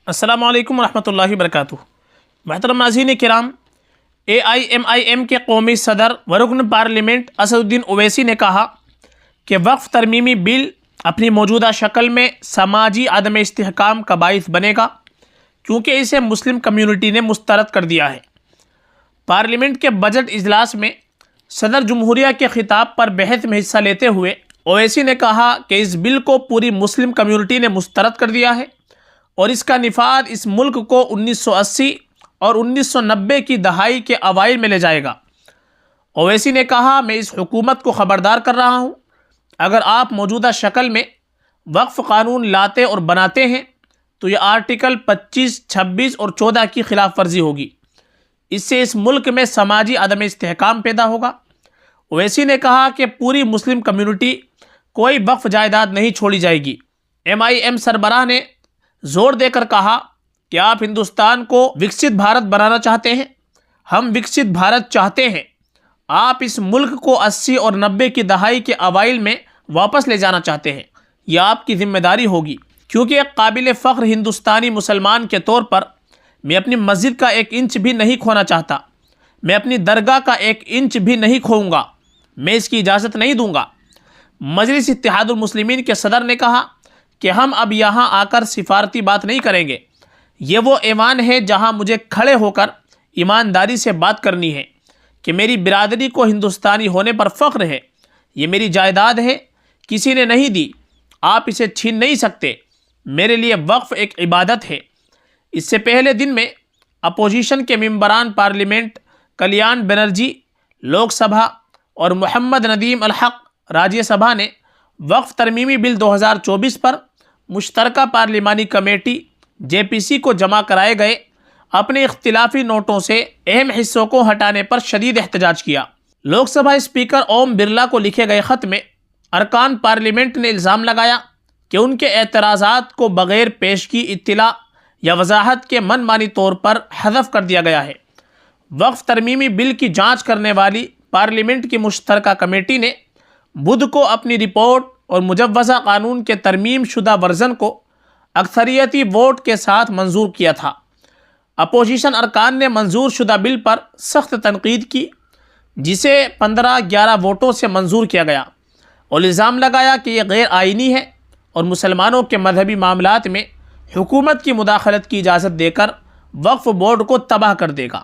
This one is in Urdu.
السلام علیکم ورحمۃ اللہ وبرکاتہ۔ محترم ناظرین کرام، AIMIM کے قومی صدر و رکن پارلیمنٹ اسد الدین اویسی نے کہا کہ وقف ترمیمی بل اپنی موجودہ شکل میں سماجی عدم استحکام کا باعث بنے گا کیونکہ اسے مسلم کمیونٹی نے مسترد کر دیا ہے۔ پارلیمنٹ کے بجٹ اجلاس میں صدر جمہوریہ کے خطاب پر بحث میں حصہ لیتے ہوئے اویسی نے کہا کہ اس بل کو پوری مسلم کمیونٹی نے مسترد کر دیا ہے اور اس کا نفاذ اس ملک کو 1980 اور 1990 کی دہائی کے اوائل میں لے جائے گا۔ اویسی نے کہا، میں اس حکومت کو خبردار کر رہا ہوں، اگر آپ موجودہ شکل میں وقف قانون لاتے اور بناتے ہیں تو یہ آرٹیکل 25، 26 اور 14 کی خلاف ورزی ہوگی۔ اس سے اس ملک میں سماجی عدم استحکام پیدا ہوگا۔ اویسی نے کہا کہ پوری مسلم کمیونٹی کوئی وقف جائیداد نہیں چھوڑی جائے گی۔ MIM سربراہ نے زور دے کر کہا کہ آپ ہندوستان کو وکست بھارت بنانا چاہتے ہیں، ہم وکست بھارت چاہتے ہیں۔ آپ اس ملک کو 80 اور 90 کی دہائی کے اوائل میں واپس لے جانا چاہتے ہیں۔ یہ آپ کی ذمہ داری ہوگی، کیونکہ ایک قابل فخر ہندوستانی مسلمان کے طور پر میں اپنی مسجد کا 1 انچ بھی نہیں کھونا چاہتا، میں اپنی درگاہ کا 1 انچ بھی نہیں کھوؤں گا، میں اس کی اجازت نہیں دوں گا۔ مجلس اتحاد المسلمین کے صدر نے کہا کہ ہم اب یہاں آ کر سفارتی بات نہیں کریں گے، یہ وہ ایوان ہے جہاں مجھے کھڑے ہو کر ایمانداری سے بات کرنی ہے کہ میری برادری کو ہندوستانی ہونے پر فخر ہے، یہ میری جائیداد ہے، کسی نے نہیں دی، آپ اسے چھین نہیں سکتے، میرے لیے وقف ایک عبادت ہے۔ اس سے پہلے دن میں اپوزیشن کے ممبران پارلیمنٹ کلیان بنرجی لوک سبھا اور محمد ندیم الحق راجیہ سبھا نے وقف ترمیمی بل 2024 پر مشترکہ پارلیمانی کمیٹی JPC کو جمع کرائے گئے اپنے اختلافی نوٹوں سے اہم حصوں کو ہٹانے پر شدید احتجاج کیا۔ لوک سبھا اسپیکر اوم برلا کو لکھے گئے خط میں ارکان پارلیمنٹ نے الزام لگایا کہ ان کے اعتراضات کو بغیر پیشگی اطلاع یا وضاحت کے من مانی طور پر حذف کر دیا گیا ہے۔ وقف ترمیمی بل کی جانچ کرنے والی پارلیمنٹ کی مشترکہ کمیٹی نے بدھ کو اپنی رپورٹ اور مجوزہ قانون کے ترمیم شدہ ورژن کو اکثریتی ووٹ کے ساتھ منظور کیا تھا۔ اپوزیشن ارکان نے منظور شدہ بل پر سخت تنقید کی، جسے 15-11 ووٹوں سے منظور کیا گیا، اور الزام لگایا کہ یہ غیر آئینی ہے اور مسلمانوں کے مذہبی معاملات میں حکومت کی مداخلت کی اجازت دے کر وقف بورڈ کو تباہ کر دے گا۔